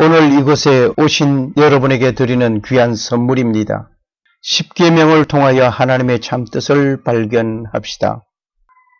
오늘 이곳에 오신 여러분에게 드리는 귀한 선물입니다. 십계명을 통하여 하나님의 참뜻을 발견합시다.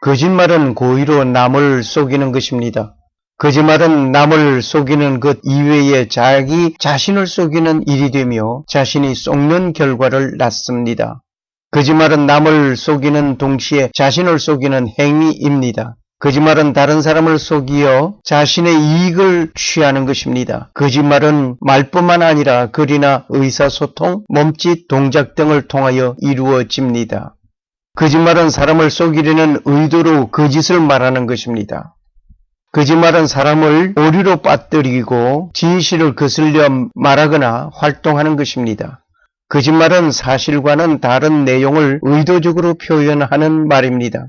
거짓말은 고의로 남을 속이는 것입니다. 거짓말은 남을 속이는 것 이외에 자기 자신을 속이는 일이 되며 자신이 속는 결과를 낳습니다. 거짓말은 남을 속이는 동시에 자신을 속이는 행위입니다. 거짓말은 다른 사람을 속이어 자신의 이익을 취하는 것입니다. 거짓말은 말뿐만 아니라 글이나 의사소통, 몸짓, 동작 등을 통하여 이루어집니다. 거짓말은 사람을 속이려는 의도로 거짓을 말하는 것입니다. 거짓말은 사람을 오류로 빠뜨리고 진실을 거슬려 말하거나 활동하는 것입니다. 거짓말은 사실과는 다른 내용을 의도적으로 표현하는 말입니다.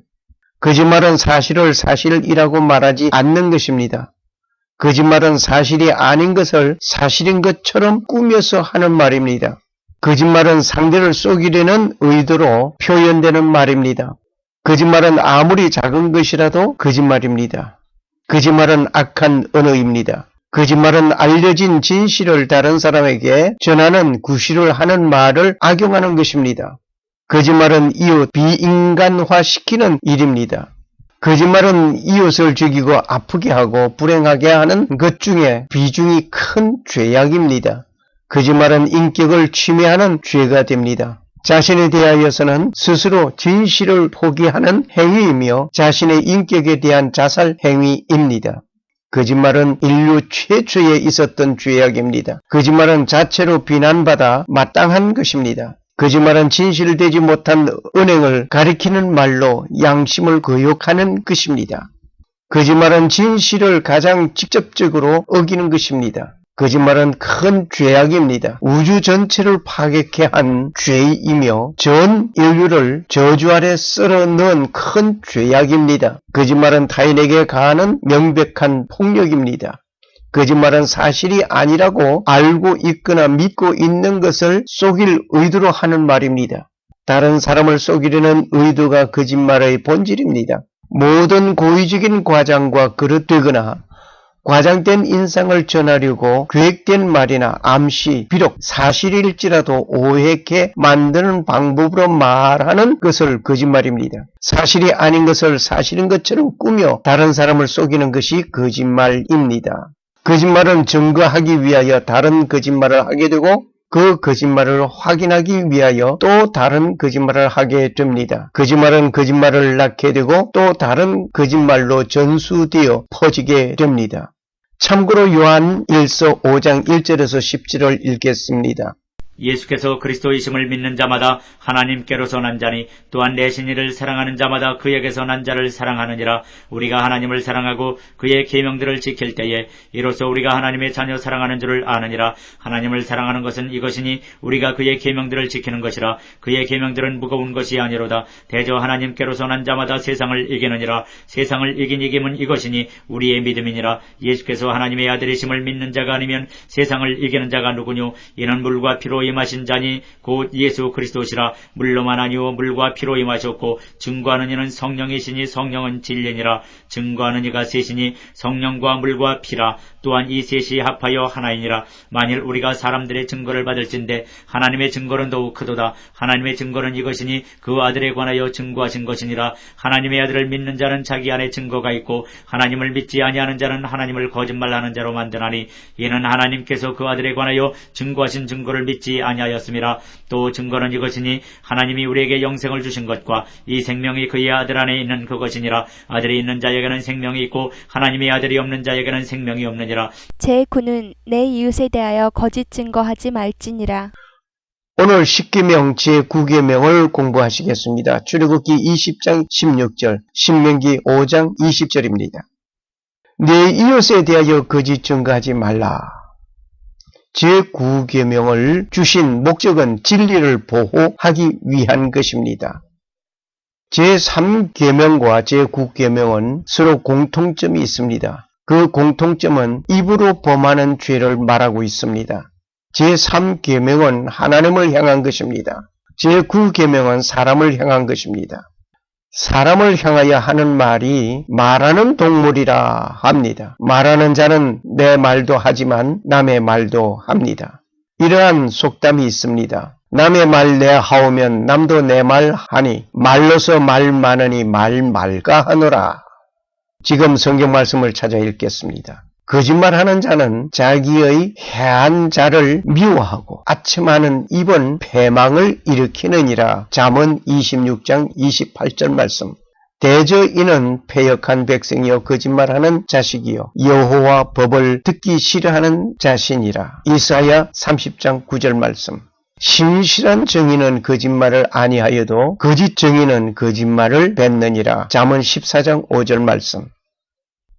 거짓말은 사실을 사실이라고 말하지 않는 것입니다. 거짓말은 사실이 아닌 것을 사실인 것처럼 꾸며서 하는 말입니다. 거짓말은 상대를 속이려는 의도로 표현되는 말입니다. 거짓말은 아무리 작은 것이라도 거짓말입니다. 거짓말은 악한 언어입니다. 거짓말은 알려진 진실을 다른 사람에게 전하는 구실을 하는 말을 악용하는 것입니다. 거짓말은 이웃 비인간화시키는 일입니다. 거짓말은 이웃을 죽이고 아프게 하고 불행하게 하는 것 중에 비중이 큰 죄악입니다. 거짓말은 인격을 침해하는 죄가 됩니다. 자신에 대하여서는 스스로 진실을 포기하는 행위이며 자신의 인격에 대한 자살 행위입니다. 거짓말은 인류 최초에 있었던 죄악입니다. 거짓말은 자체로 비난받아 마땅한 것입니다. 거짓말은 진실되지 못한 은행을 가리키는 말로 양심을 거역하는 것입니다. 거짓말은 진실을 가장 직접적으로 어기는 것입니다. 거짓말은 큰 죄악입니다. 우주 전체를 파괴케 한 죄이며 전 인류를 저주 아래 썰어 넣은 큰 죄악입니다. 거짓말은 타인에게 가하는 명백한 폭력입니다. 거짓말은 사실이 아니라고 알고 있거나 믿고 있는 것을 속일 의도로 하는 말입니다. 다른 사람을 속이려는 의도가 거짓말의 본질입니다. 모든 고의적인 과장과 그릇되거나 과장된 인상을 전하려고 계획된 말이나 암시, 비록 사실일지라도 오해케 만드는 방법으로 말하는 것을 거짓말입니다. 사실이 아닌 것을 사실인 것처럼 꾸며 다른 사람을 속이는 것이 거짓말입니다. 거짓말은 증거하기 위하여 다른 거짓말을 하게 되고 그 거짓말을 확인하기 위하여 또 다른 거짓말을 하게 됩니다. 거짓말은 거짓말을 낳게 되고 또 다른 거짓말로 전수되어 퍼지게 됩니다. 참고로 요한 1서 5장 1절에서 10절을 읽겠습니다. 예수께서 그리스도이심을 믿는 자마다 하나님께로서 난 자니 또한 내신 이를 사랑하는 자마다 그에게서 난 자를 사랑하느니라. 우리가 하나님을 사랑하고 그의 계명들을 지킬 때에 이로써 우리가 하나님의 자녀 사랑하는 줄을 아느니라. 하나님을 사랑하는 것은 이것이니 우리가 그의 계명들을 지키는 것이라. 그의 계명들은 무거운 것이 아니로다. 대저 하나님께로서 난 자마다 세상을 이기느니라. 세상을 이긴 이김은 이것이니 우리의 믿음이니라. 예수께서 하나님의 아들이심을 믿는 자가 아니면 세상을 이기는 자가 누구뇨? 이는 물과 피로 임하신 자니 곧 예수 그리스도시라. 물로만 아니오 물과 피로 임하셨고 증거하는 이는 성령이시니 성령은 진리니라. 증거하는 이가 셋이니 성령과 물과 피라. 또한 이 셋이 합하여 하나이니라. 만일 우리가 사람들의 증거를 받을진대 하나님의 증거는 더욱 크도다. 하나님의 증거는 이것이니 그 아들에 관하여 증거하신 것이니라. 하나님의 아들을 믿는 자는 자기 안에 증거가 있고 하나님을 믿지 아니하는 자는 하나님을 거짓말하는 자로 만드나니 이는 하나님께서 그 아들에 관하여 증거하신 증거를 믿지 아니하였음이라. 또 증거는 이것이니 하나님이 우리에게 영생을 주신 것과 이 생명이 그의 아들 안에 있는 그것이니라. 아들이 있는 자에게는 생명이 있고 하나님의 아들이 없는 자에게는 생명이 없느니라. 제9는 내 이웃에 대하여 거짓 증거하지 말지니라. 오늘 십계명 제9계명을 공부하시겠습니다. 출애굽기 20장 16절, 신명기 5장 20절입니다. 내 이웃에 대하여 거짓 증거하지 말라. 제9계명을 주신 목적은 진리를 보호하기 위한 것입니다. 제3계명과 제9계명은 서로 공통점이 있습니다. 그 공통점은 입으로 범하는 죄를 말하고 있습니다. 제3계명은 하나님을 향한 것입니다. 제9계명은 사람을 향한 것입니다. 사람을 향하여 하는 말이 말하는 동물이라 합니다. 말하는 자는 내 말도 하지만 남의 말도 합니다. 이러한 속담이 있습니다. 남의 말 내 하오면 남도 내 말 하니 말로서 말 많으니 말 말까 하노라. 지금 성경 말씀을 찾아 읽겠습니다. 거짓말하는 자는 자기의 해한 자를 미워하고 아첨하는 입은 패망을 일으키느니라. 잠언 26장 28절 말씀. 대저 이는 패역한 백성이요 거짓말하는 자식이요 여호와 법을 듣기 싫어하는 자신이라. 이사야 30장 9절 말씀. 신실한 정의는 거짓말을 아니하여도 거짓 정의는 거짓말을 뱉느니라. 잠언 14장 5절 말씀.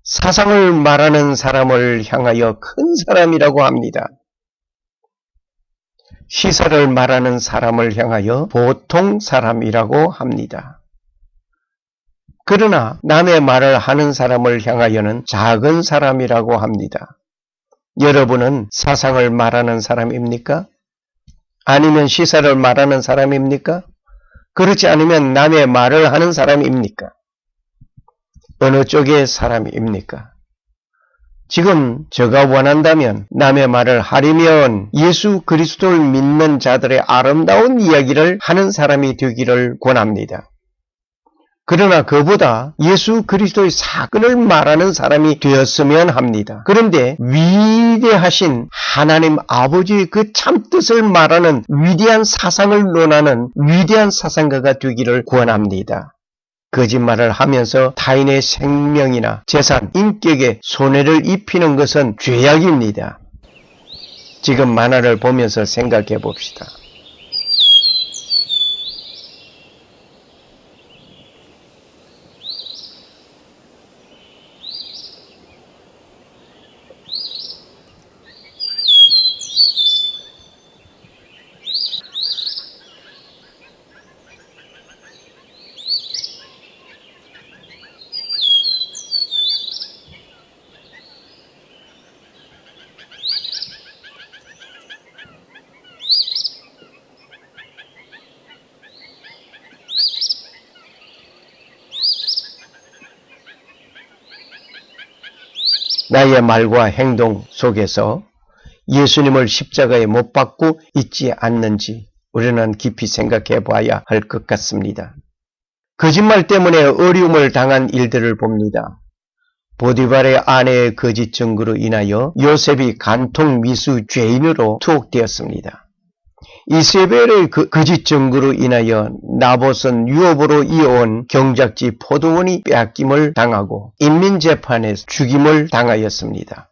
사상을 말하는 사람을 향하여 큰 사람이라고 합니다. 시사를 말하는 사람을 향하여 보통 사람이라고 합니다. 그러나 남의 말을 하는 사람을 향하여는 작은 사람이라고 합니다. 여러분은 사상을 말하는 사람입니까? 아니면 시사를 말하는 사람입니까? 그렇지 않으면 남의 말을 하는 사람입니까? 어느 쪽의 사람입니까? 지금 제가 원한다면 남의 말을 하려면 예수 그리스도를 믿는 자들의 아름다운 이야기를 하는 사람이 되기를 권합니다. 그러나 그보다 예수 그리스도의 사건을 말하는 사람이 되었으면 합니다. 그런데 위대하신 하나님 아버지의 그 참뜻을 말하는 위대한 사상을 논하는 위대한 사상가가 되기를 권합니다. 거짓말을 하면서 타인의 생명이나 재산, 인격에 손해를 입히는 것은 죄악입니다. 지금 만화를 보면서 생각해 봅시다. 나의 말과 행동 속에서 예수님을 십자가에 못 박고 있지 않는지 우리는 깊이 생각해 봐야 할 것 같습니다. 거짓말 때문에 어려움을 당한 일들을 봅니다. 보디발의 아내의 거짓 증거로 인하여 요셉이 간통 미수 죄인으로 투옥되었습니다. 이세벨의 거짓 증거로 인하여 나봇은 유업으로 이어온 경작지 포도원이 빼앗김을 당하고 인민재판에서 죽임을 당하였습니다.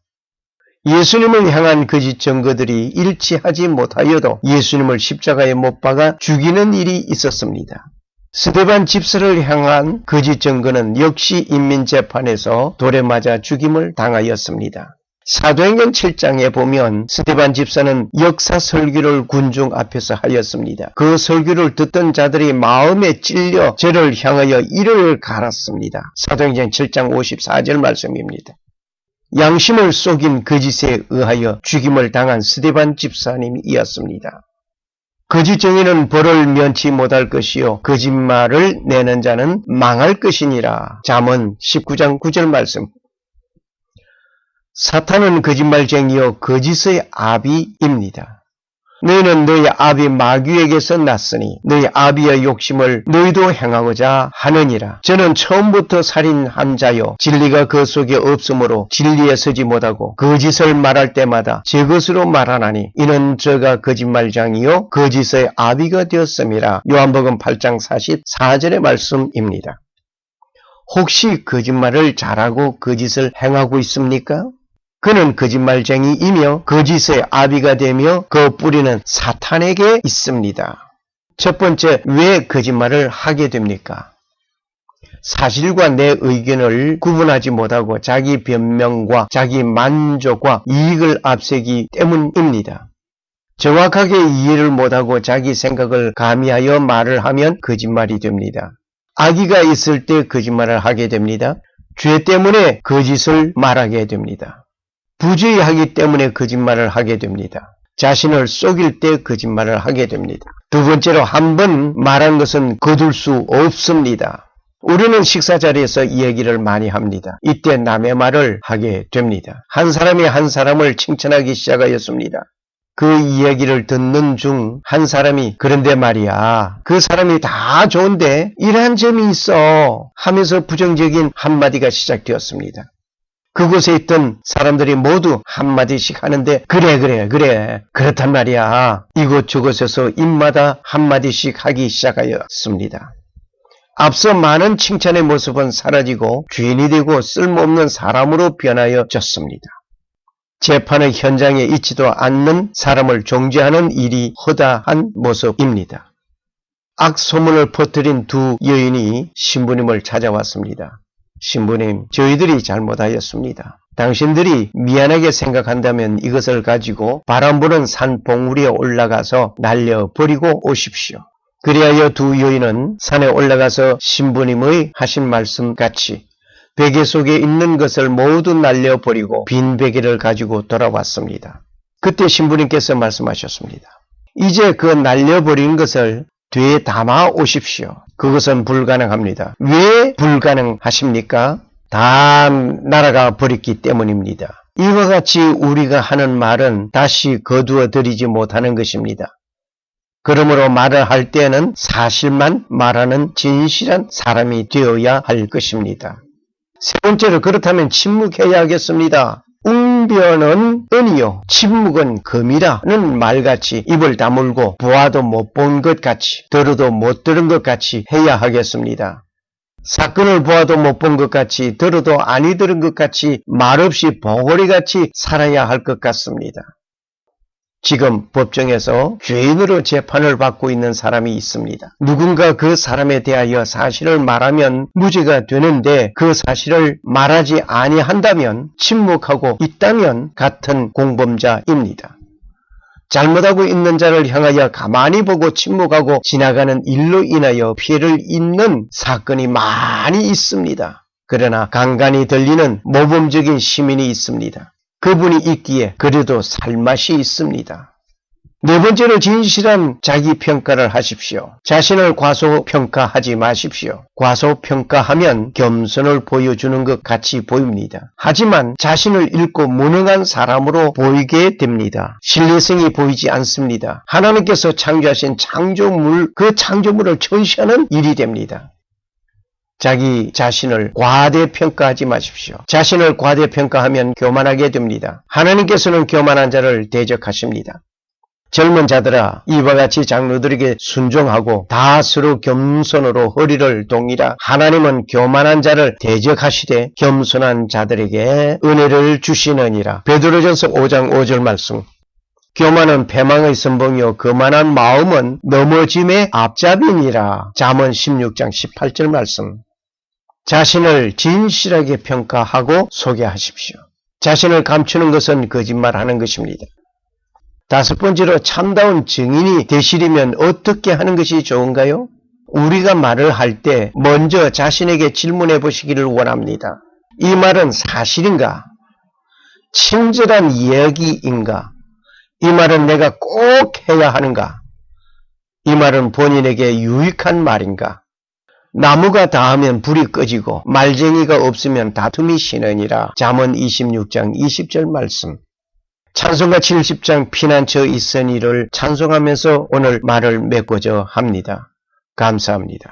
예수님을 향한 거짓 증거들이 일치하지 못하여도 예수님을 십자가에 못 박아 죽이는 일이 있었습니다. 스데반 집사를 향한 거짓 증거는 역시 인민재판에서 돌에 맞아 죽임을 당하였습니다. 사도행전 7장에 보면 스데반 집사는 역사 설교를 군중 앞에서 하였습니다. 그 설교를 듣던 자들이 마음에 찔려 저를 향하여 이를 갈았습니다. 사도행전 7장 54절 말씀입니다. 양심을 속인 거짓에 의하여 죽임을 당한 스데반 집사님이었습니다. 거짓 정의는 벌을 면치 못할 것이요 거짓말을 내는 자는 망할 것이니라. 잠언 19장 9절 말씀. 사탄은 거짓말쟁이요 거짓의 아비입니다. 너희는 너희 아비 마귀에게서 났으니 너희 아비의 욕심을 너희도 행하고자 하느니라. 저는 처음부터 살인한 자요 진리가 그 속에 없으므로 진리에 서지 못하고 거짓을 말할 때마다 제 것으로 말하나니 이는 저가 거짓말장이요 거짓의 아비가 되었음이라. 요한복음 8장 44절의 말씀입니다. 혹시 거짓말을 잘하고 거짓을 행하고 있습니까? 그는 거짓말쟁이이며 거짓의 아비가 되며 그 뿌리는 사탄에게 있습니다. 첫 번째, 왜 거짓말을 하게 됩니까? 사실과 내 의견을 구분하지 못하고 자기 변명과 자기 만족과 이익을 앞세기 때문입니다. 정확하게 이해를 못하고 자기 생각을 가미하여 말을 하면 거짓말이 됩니다. 악의가 있을 때 거짓말을 하게 됩니다. 죄 때문에 거짓을 말하게 됩니다. 부주의하기 때문에 거짓말을 하게 됩니다. 자신을 속일 때 거짓말을 하게 됩니다. 두 번째로 한 번 말한 것은 거둘 수 없습니다. 우리는 식사 자리에서 이야기를 많이 합니다. 이때 남의 말을 하게 됩니다. 한 사람이 한 사람을 칭찬하기 시작하였습니다. 그 이야기를 듣는 중 한 사람이 그런데 말이야, 그 사람이 다 좋은데 이러한 점이 있어 하면서 부정적인 한마디가 시작되었습니다. 그곳에 있던 사람들이 모두 한마디씩 하는데 그래 그렇단 말이야. 이곳저곳에서 입마다 한마디씩 하기 시작하였습니다. 앞서 많은 칭찬의 모습은 사라지고 죄인이 되고 쓸모없는 사람으로 변하여졌습니다. 재판의 현장에 있지도 않는 사람을 정죄하는 일이 허다한 모습입니다. 악소문을 퍼뜨린 두 여인이 신부님을 찾아왔습니다. 신부님, 저희들이 잘못하였습니다. 당신들이 미안하게 생각한다면 이것을 가지고 바람 부는 산 봉우리에 올라가서 날려버리고 오십시오. 그리하여 두 여인은 산에 올라가서 신부님의 하신 말씀같이 베개 속에 있는 것을 모두 날려버리고 빈 베개를 가지고 돌아왔습니다. 그때 신부님께서 말씀하셨습니다. 이제 그 날려버린 것을 되에 담아 오십시오. 그것은 불가능합니다. 왜 불가능하십니까? 다 날아가 버렸기 때문입니다. 이와 같이 우리가 하는 말은 다시 거두어 들이지 못하는 것입니다. 그러므로 말을 할 때는 사실만 말하는 진실한 사람이 되어야 할 것입니다. 세 번째로, 그렇다면 침묵해야 하겠습니다. 웅변은 은이요 침묵은 금이라는 말같이 입을 다물고 보아도 못 본 것 같이 들어도 못 들은 것 같이 해야 하겠습니다. 사건을 보아도 못 본 것 같이 들어도 아니 들은 것 같이 말없이 보고리같이 살아야 할 것 같습니다. 지금 법정에서 죄인으로 재판을 받고 있는 사람이 있습니다. 누군가 그 사람에 대하여 사실을 말하면 무죄가 되는데 그 사실을 말하지 아니한다면, 침묵하고 있다면 같은 공범자입니다. 잘못하고 있는 자를 향하여 가만히 보고 침묵하고 지나가는 일로 인하여 피해를 입는 사건이 많이 있습니다. 그러나 간간히 들리는 모범적인 시민이 있습니다. 그분이 있기에 그래도 살맛이 있습니다. 네 번째로, 진실한 자기평가를 하십시오. 자신을 과소평가하지 마십시오. 과소평가하면 겸손을 보여주는 것 같이 보입니다. 하지만 자신을 잃고 무능한 사람으로 보이게 됩니다. 신뢰성이 보이지 않습니다. 하나님께서 창조하신 창조물, 그 창조물을 천시하는 일이 됩니다. 자기 자신을 과대평가하지 마십시오. 자신을 과대평가하면 교만하게 됩니다. 하나님께서는 교만한 자를 대적하십니다. 젊은 자들아, 이와 같이 장로들에게 순종하고 다스로 겸손으로 허리를 동이라. 하나님은 교만한 자를 대적하시되 겸손한 자들에게 은혜를 주시느니라. 베드로전서 5장 5절 말씀. 교만은 패망의 선봉이요 거만한 마음은 넘어짐의 앞잡이니라. 잠언 16장 18절 말씀. 자신을 진실하게 평가하고 소개하십시오. 자신을 감추는 것은 거짓말하는 것입니다. 다섯 번째로, 참다운 증인이 되시려면 어떻게 하는 것이 좋은가요? 우리가 말을 할 때 먼저 자신에게 질문해 보시기를 원합니다. 이 말은 사실인가? 친절한 이야기인가? 이 말은 내가 꼭 해야 하는가? 이 말은 본인에게 유익한 말인가? 나무가 닿으면 불이 꺼지고 말쟁이가 없으면 다툼이 쉬느니라. 잠언 26장 20절 말씀. 찬송가 70장 피난처 있으니를 찬송하면서 오늘 말을 메꾸자 합니다. 감사합니다.